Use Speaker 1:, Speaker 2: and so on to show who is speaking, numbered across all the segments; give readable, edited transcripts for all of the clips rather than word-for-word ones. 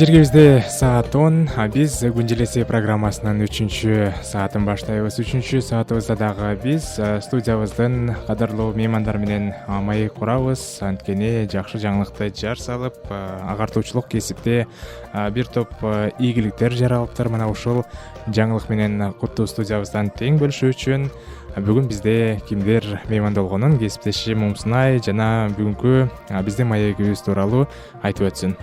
Speaker 1: Кечергибизде саат 10, биз күн желеси программасынын 3-саатын баштайбыз. 3-саатыбызда дагы биз студиябыздын кадырлуу меймандар менен маек курабыз. Анткени жакшы жаңылыкты жар салып, агартуучулук кесипте бир топ ийгиликтер жаралыптыр. Мына ушул жаңылык менен куттуу студиябыздан тең бөлүшүү үчүн бүгүн бизде кимдер мейманда болгонун кесиптешим Умсунай жана бүгүнкү биздин маегибиз тууралуу айтып өтсүн.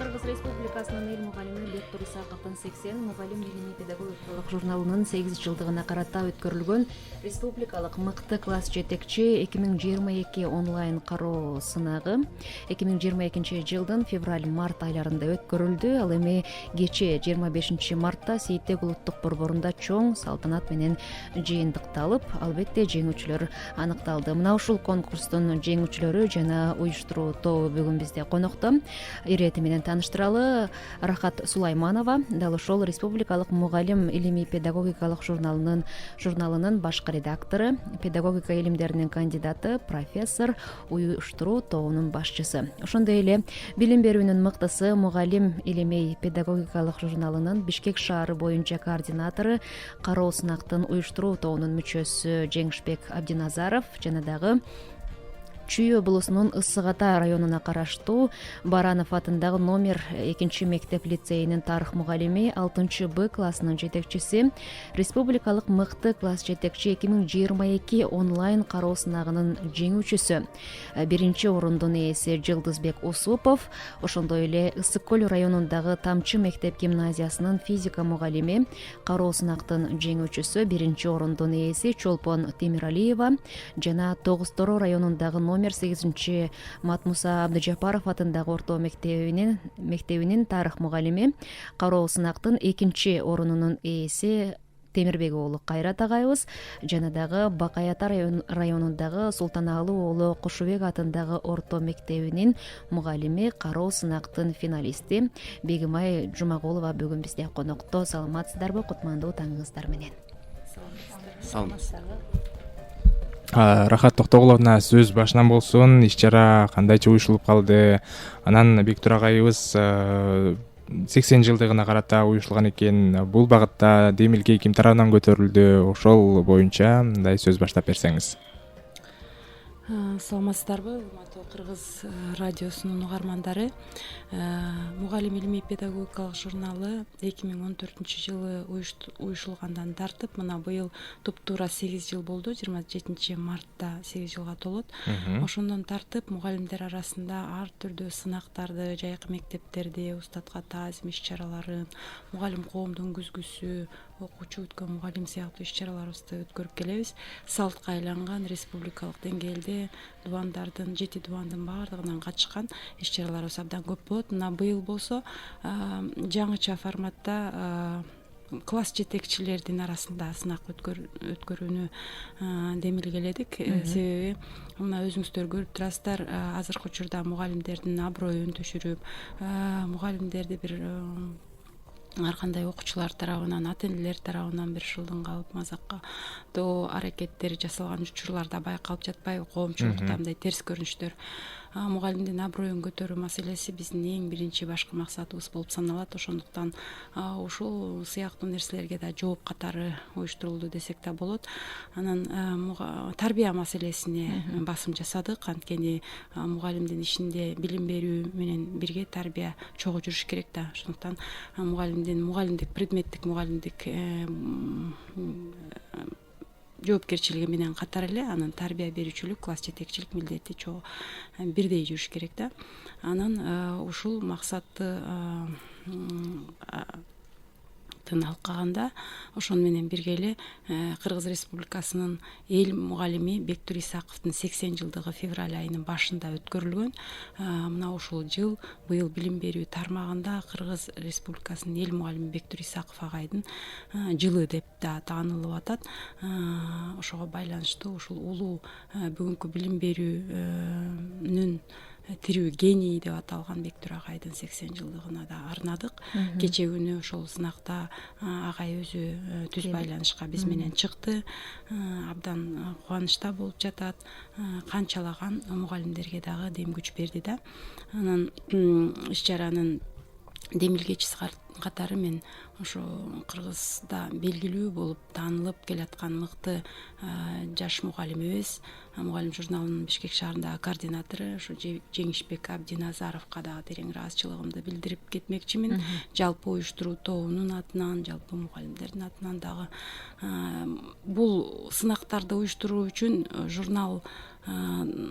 Speaker 2: Кыргыз Республикасынын эл мугалими Бектур Исаковдун 80 мугалим илимий педагогикалык журналынын 8-жылдыгына карата өткөрүлгөн республикалык мыкты класс жетекчи 2022 онлайн кароо сынагы 2022-жылдын февраль-март айларында өткөрүлдү. Ал эми кечээ 25-мартта Сейиттег улуттук борборунда чоң салтанат менен жыйынтыкталып, албетте жеңүүчүлөр аныкталды. Мына ушул конкурстун жеңүүчүлөрү жана уюштуруу тобу бүгүн бизде конокто. Ирети менен тааныштыралы. Рахат Сулайманова дал ошол республикалык мугалим илимий педагогикалык журналынын башкы редактору, педагогика илимдеринин кандидаты, профессор, уюштуруу тобунун башчысы. Ошондой эле билим берүүнүн мыктысы, мугалим илимий педагогикалык журналынын Бишкек шаары боюнча координатору, кароо сынактын уюштуруу тобунун мүчөсү Жеңишбек Абдиназаров жана дагы Чүй облусунун Ысык Ата районуна караштуу Баранов атындагы номер 2 мектеп лицейинин тарых мугалими 6-Б классынын жетекчиси, республикалык мыкты класс жетекчи 2022 онлайн кароо сынагынын жеңүүчүсү, 1-орундун ээси Жылдызбек Усупов, ошондой эле Ысык Көл районундагы Тамчы мектеп гимназиясынын физика мугалими, кароо сынактын жеңүүчүсү, 1-орундун ээси Чолпон Темиралиева жана Тогуз-Тороо районундагы номер 8 Матмуса Абдыжапаров атындагы орто мектебинин тарых мугалими, кароо сынактын 2-орунунун ээси Темирбек уулу Кайрат агайыбыз жана дагы Бакай Ата районундагы Султанаалы уулу Кушубек атындагы орто мектебинин мугалими, кароо сынактын финалисти Бегимай Жумагулова бүгүн бизде конокто. Саламатсыздарбы? Кутмандуу таңыңыздар менен.
Speaker 1: Саламатсыздарбы? Рахат Токтогуловна, сөз башынан болсун. Иш-чара кандайча уюшулуп калды? Анан Бектур агайыбыз 80 жылдыгына карата уюштулган экен. Бул багытта демилге ким тарабынан көтөрүлдү? Ошол боюнча мындай сөз баштап берсеңиз.
Speaker 3: Саламатсыздарбы, урматтуу Кыргыз радиосунун угармандары. Мугалим илимий педагогикалык журналы 2014-жылы уюшулгандан тартып, мына быйыл туп-туура 8 жыл болду. 27-мартта 8 жылга толот. Ошондон тартып мугалимдер арасында ар түрдүү сынактарды, жайкы мектептерди, устатка таазим иш-чараларын, мугалим коомдун күзгүсү, окуучу өткөн мугалим сыяктуу иш-чараларыбызды өткөрүп келебиз. Салтка айланган республикалык деңгээлде дубандардын, 7 дубандын баардыгынан катышкан иш-чараларыбыз абдан көп болот. Мына быйыл болсо жаңыча форматта класс жетекчилердин арасында сынак өткөрүүнү демилгеледик. Себеби мына өзүңүздөр көрүп турасыздар, азыркы учурда мугалимдердин аброюн түшүрүп, мугалимдерди бир ар кандай окуучулар тарабынан, ата энелер тарабынан бир шылдыңга алып мазакка аракеттер жасалган учурлар да байкалып жатпайбы? Коомчулукта мындай терс көрүнүштөр. Мугалимдин аброюн көтөрүү маселеси биздин эң биринчи башкы максатыбыз болуп саналат. Ошондуктан ушул сыяктуу нерселерге да жооп катары уюштурулду десек да болот. Анан тарбия маселесине басым жасадык. Анткени мугалимдин ишинде билим берүү менен бирге тарбия чогуу жүрүш керек да. Ошондуктан мугалимдик, предметтик мугалимдик жоопкерчилиги менен катар эле анын тарбия берүүчүлүк, класс жетекчилик милдети чогуу бирдей жүрүш керек да. Анан ушул максатты алкаганда ошону менен бирге эле Кыргыз Республикасынын эл мугалими Бектур Исаковдун 80 жылдыгы февраль айынын башында өткөрүлгөн. Мына ушул жыл быйыл билим берүү тармагында Кыргыз Республикасынын эл мугалими Бектур Исаков агайдын жылы деп да таанылып атат. Ошого байланыштуу ушул улуу бүгүнкү билим берүүнүн тирүү гений деп аталган Бектур агайдын 80 жылдыгына да арнадык. Кечээ күнү ошол сынакта агай өзү түз байланышка биз менен чыкты. Абдан кубанычта болуп жатат. Канчалаган мугалимдерге дагы дем күч берди да. Анан иш-чаранын демилгечиси катары мен ошо Кыргызда белгилүү болуп таанылып келаткан мыкты жаш мугалимибиз, Мугалим журналынын Бишкек шаарындагы координатору ошо Жеңишбек Абдиназаровго дагы терең ыраазычылыгымды билдирип кетмекчимин. Жалпы уюштуруу тобунун атынан, жалпы мугалимдердин атынан дагы бул сынактарды уюштуруу үчүн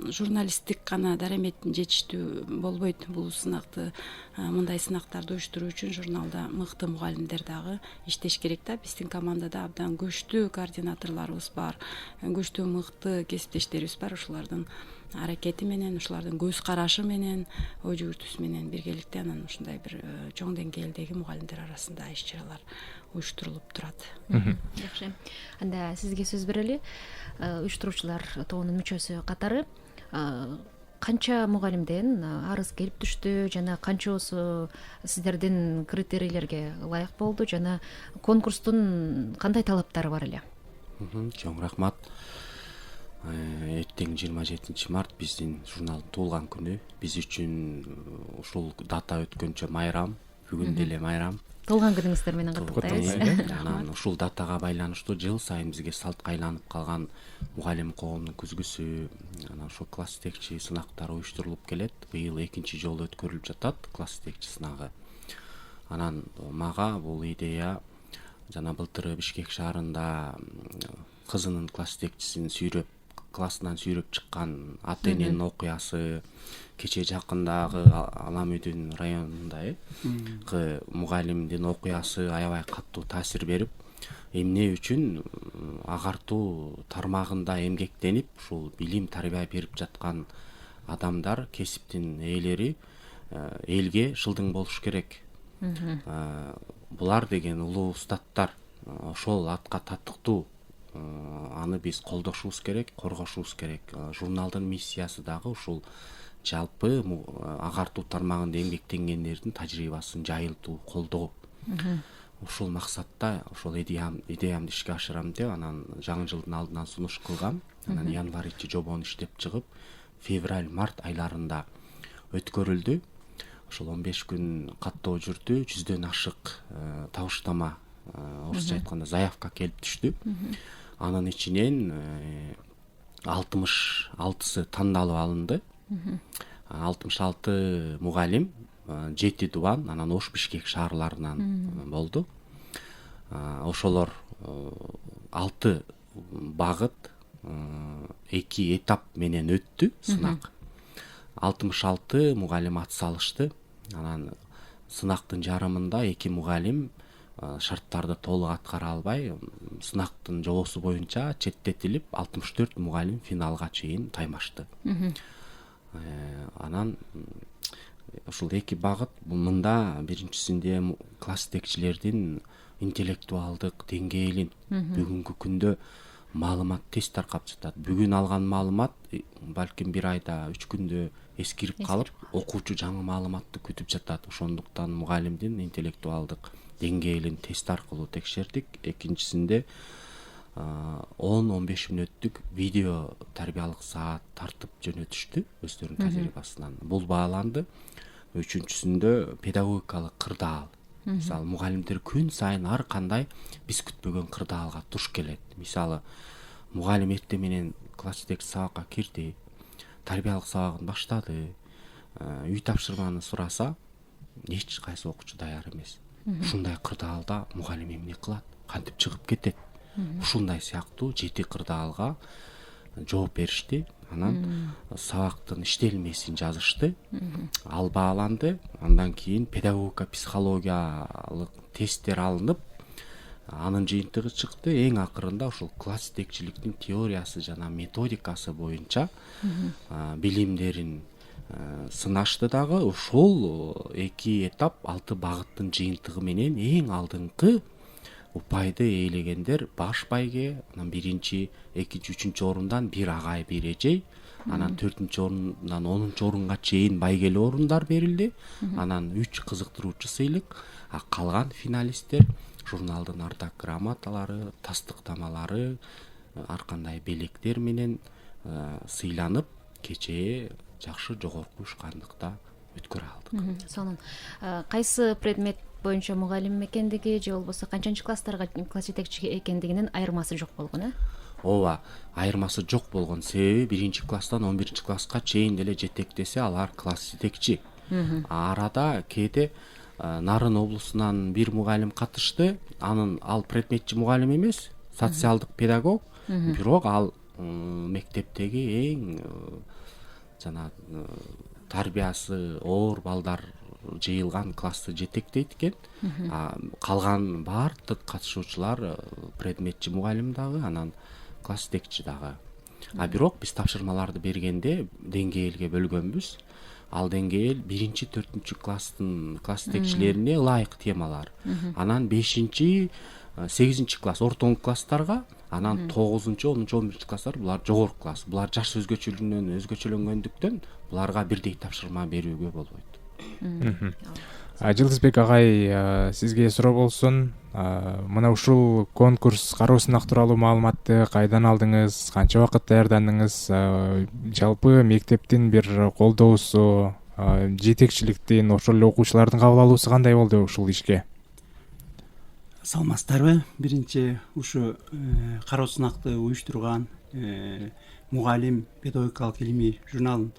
Speaker 3: журналисттик гана дараметин жетиштүү болбойт. Бул сынакты, мындай сынактарды уюштуруу үчүн журналда мыкты мугалимдер дагы иштеш керек да. Биздин командада абдан көчтүү координаторлорубуз бар, көчтүү мыкты кесиптештерибиз бар. Ушулардын аракети менен, ушулардын көз карашы менен, ой жүгүртүүсү менен биргеликте анан ушундай бир чоң деңгээлдеги мугалимдер арасында иш-чаралар уюштурулуп турат.
Speaker 2: Жакшы. Анда сизге сөз берели. Уюштуруучулар тобунун мүчөсү катары канча мугалимден арыз келип түштү жана канчоосу сиздердин критерийлерге ылайык болду жана конкурстун кандай талаптары бар эле?
Speaker 4: Чоң рахмат. Эртең 27 март биздин журналдын туулган күнү. Биз үчүн ушул дата өткөнчө майрам, бүгүн деле майрам.
Speaker 2: Туулган күнүңүздөр менен каттыктайбыз.
Speaker 4: Анан ушул датага байланыштуу жыл сайын бизге салтка айланып калган мугалим коомдун күзгүсү, анан ошо класс жетекчи сынактары уюштурулуп келет. Быйыл экинчи жолу өткөрүлүп жатат класс жетекчи сынагы. Анан мага бул идея жана былтыр Бишкек шаарында кызынын класс жетекчисин классынан сүйрөп чыккан ата эненин окуясы, кече жакындагы Аламүдүн районунда мугалимдин окуясы аябай катуу таасир берип, эмне үчүн агартуу тармагында эмгектенип, ушул билим тарбия берип жаткан адамдар, кесиптин ээлери элге шылдың болуш керек. Булар деген улуу устаттар, ошол атка татыктуу. Аны биз колдошубуз керек, коргошубуз керек. Журналдын миссиясы дагы ушул жалпы агартуу тармагында эмгектенгендердин тажрыйбасын жайылтуу, колдоо. Ушул максатта ошол идеямды ишке ашырам деп, анан жаңы жылдын алдынан сунуш кылгам. Анан январь ичи жобону иштеп чыгып, февраль-март айларында өткөрүлдү. Ошол 15 күн каттоо жүрдү, 100дөн ашык табыштама, орусча айтканда заявка келип түштү. Анын ичинен 66сы тандалып алынды. 66 мугалим, 7 дубан, анан Ош Бишкек шаарларынан болду. Ошолор 6 багыт, 2 этап менен өттү сынак. 66 мугалим ат салышты. Анан сынактын жарымында 2 мугалим шарттарды толук аткара албай, сынактын жобосу боюнча четтетилип, 64 мугалим финалга чейин таймашты. Анан ушул 2 багыт, мында биринчисинде класс жетекчилердин интеллектуалдык деңгээлин бүгүнкү күндө маалымат тез таркап жатат. Бүгүн алган маалымат балким 1 айда 3 күндө эскирип калып, окуучу жаңы маалыматты күтүп жатат. Ошондуктан мугалимдин интеллектуалдык деңгээлин тест аркылуу текшердик. Экинчисинде 10-15 мүнөттүк видео тарбиялык саат тартып жөнөтүштү өздөрүнүн тажрыйбасынан. Бул бааланды. Үчүнчүсүндө педагогикалык кырдаал. Мисалы, мугалимдер күн сайын ар кандай биз күтпөгөн кырдаалга туш келет. Мисалы, мугалим эртең менен класс жетекчи сабакка кирди, тарбиялык сабагын баштады, үй тапшырманы сураса, эч кайсы окуучу даяр эмес. Ушундай кырдаалда мугалим эмне кылат? Кантип чыгып кетет? Ушундай сыяктуу 7 кырдаалга жооп беришти. Анан сабактын иштелмесин жазышты. Ал бааланды. Андан кийин педагогика психологиялык тесттер алынып, анын жыйынтыгы чыкты. Эң акырында ушул класс жетекчиликтин теориясы жана методикасы боюнча билимдерин сынашты дагы. Ушул 2 этап 6 багыттын жыйынтыгы менен эң алдыңкы упайды ээлегендер баш байге, анан 1-2, 3 орундан 1 агай, 1 эжей, анан 4 орундан 10 орунга чейин байгелүү орундар берилди. Анан 3 кызыктыруучу сыйлык, калган финалисттер журналдын ардак грамоталары, тастыктамалары, ар кандай белектер менен сыйланып, кечээ жакшы жогорку ушкандыкта өткөрө алдык.
Speaker 2: Сонун кайсы предмет боюнча мугалим экендиги же болбосо канчанчы класстарга класс жетекчи экендигинин айырмасы жок болгон,
Speaker 4: ооба, айырмасы жок болгон себеби 1-класстан 11-класска чейин деле жетектесе алар класс жетекчи. Арада кээде Нарын облусунан бир мугалим катышты. Ал предметчи мугалим эмес, социалдык педагог, бирок ал мектептеги эң жана тарбиясы оор балдар жыйылган классты жетектейт экен. Калган баардык катышуучулар предметчи мугалим дагы, анан класс жетекчи дагы. Бирок биз тапшырмаларды бергенде деңгээлге бөлгөнбүз. Ал деңгээл 1-4 класстын класс жетекчилерине ылайык темалар. Анан 5-8 класс ортоңку класстарга, анан 9-10-11 класстар булар жогорку класс. Булар жаш өзгөчөлөнгөндүктөн буларга бирдей тапшырма берүүгө болбойт.
Speaker 1: Жылдызбек агай, сизге суроо болсун. Мына ушул конкурс кароо сынак тууралуу маалыматты кайдан алдыңыз, канча убакыт даярдандыңыз, жалпы мектептин бир колдоосу, жетекчиликтин, ошол эле окуучулардын кабыл алуусу кандай болду ушул ишке?
Speaker 5: Саламатсыздарбы? Биринчи ушу кароо сынакты уюштурган мугалим педагогикалык илимий журналынын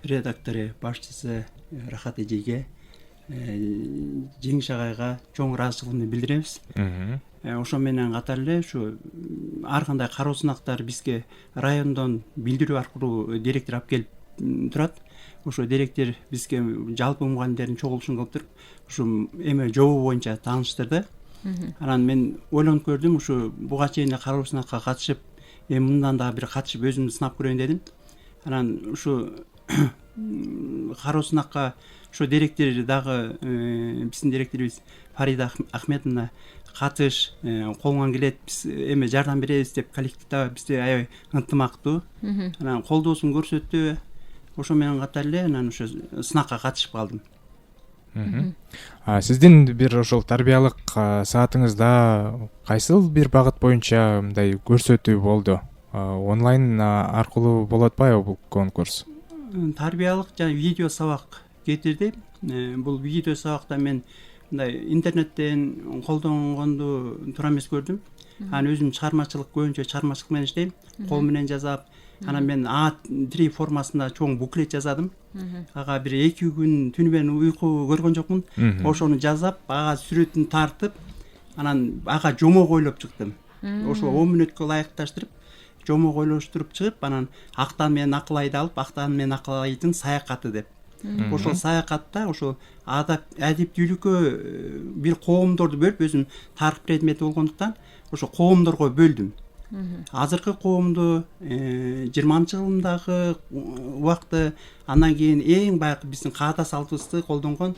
Speaker 5: редактору, башчысы Рахат эжеге, Жеңиш агайга чоң ыраазычылыгымды билдиребиз. Ошо менен катар эле ушу ар кандай кароо сынактар бизге райондон билдирүү аркылуу директор алып келип турат. Ошо директор бизге жалпы мугалимдердин чогулушун кылып туруп, ушу эме жобо боюнча тааныштырды. Анан мен ойлонуп көрдүм, ушу буга чейин кароо сынакка катышып, мындан дагы бир катышып өзүмдү сынап көрөйүн дедим. Анан ушу кароо сынакка ошо директор дагы биздин директорубуз Фарида Ахметовна катыш, колуңан келет, биз эме жардам беребиз деп коллективде бизде аябай ынтымактуу. Анан колдоосун көрсөттү. Ошо менен катар эле анан ошо сынакка катышып калдым.
Speaker 1: Сиздин бир ошол тарбиялык саатыңызда кайсыл бир багыт боюнча мындай көрсөтүү болду? Онлайн аркылуу болуп атпайбы бул конкурс?
Speaker 5: Тарбиялык жана видео сабак кетирди. Бул видео сабакта мен мындай интернеттен колдонгонду туура эмес көрдүм. Анан өзүм чыгармачылык көбүнчө чыгармачылык менен иштейм. Кол менен жазап, анан мен A3 формасында чоң буклет жазадым. Ага бир 2 күн түнү менен уйку көргөн жокмун. Ошону жазап, ага сүрөтүн тартып, анан ага жомок ойлоп чыктым. Ошо 10 мүнөткө ылайыкташтырып, жомок ойлоштуруп чыгып, анан Актан менен Акылайды алып, Актан менен Акылайдын саякаты деп. Ошол саякатта ошол адиптүүлүккө бир коомдорду бөлүп, өзүм тарых предмети болгондуктан ошо коомдорго бөлдүм. Азыркы коомду 20-жылымдагы убакты, андан кийин эң баягы биздин каада салтыбызды колдонгон,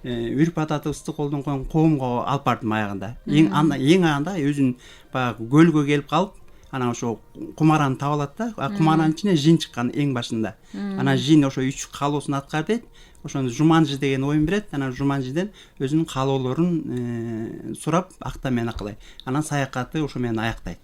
Speaker 5: үрп адатыбызды колдонгон коомго алып бардым аягында. Эң аягында өзүн баягы көлгө келип калып, анан ошо кумараны таап алат да, кумаранын ичине жин чыккан эң башында. Анан жин ошо 3 каалоосун аткар дейт. Ошону Жуманжи деген оюн берет. Анан Жуманжиден өзүнүн каалоолорун сурап, Акта менен Акылай. Анан саякаты ошо менен аяктайт.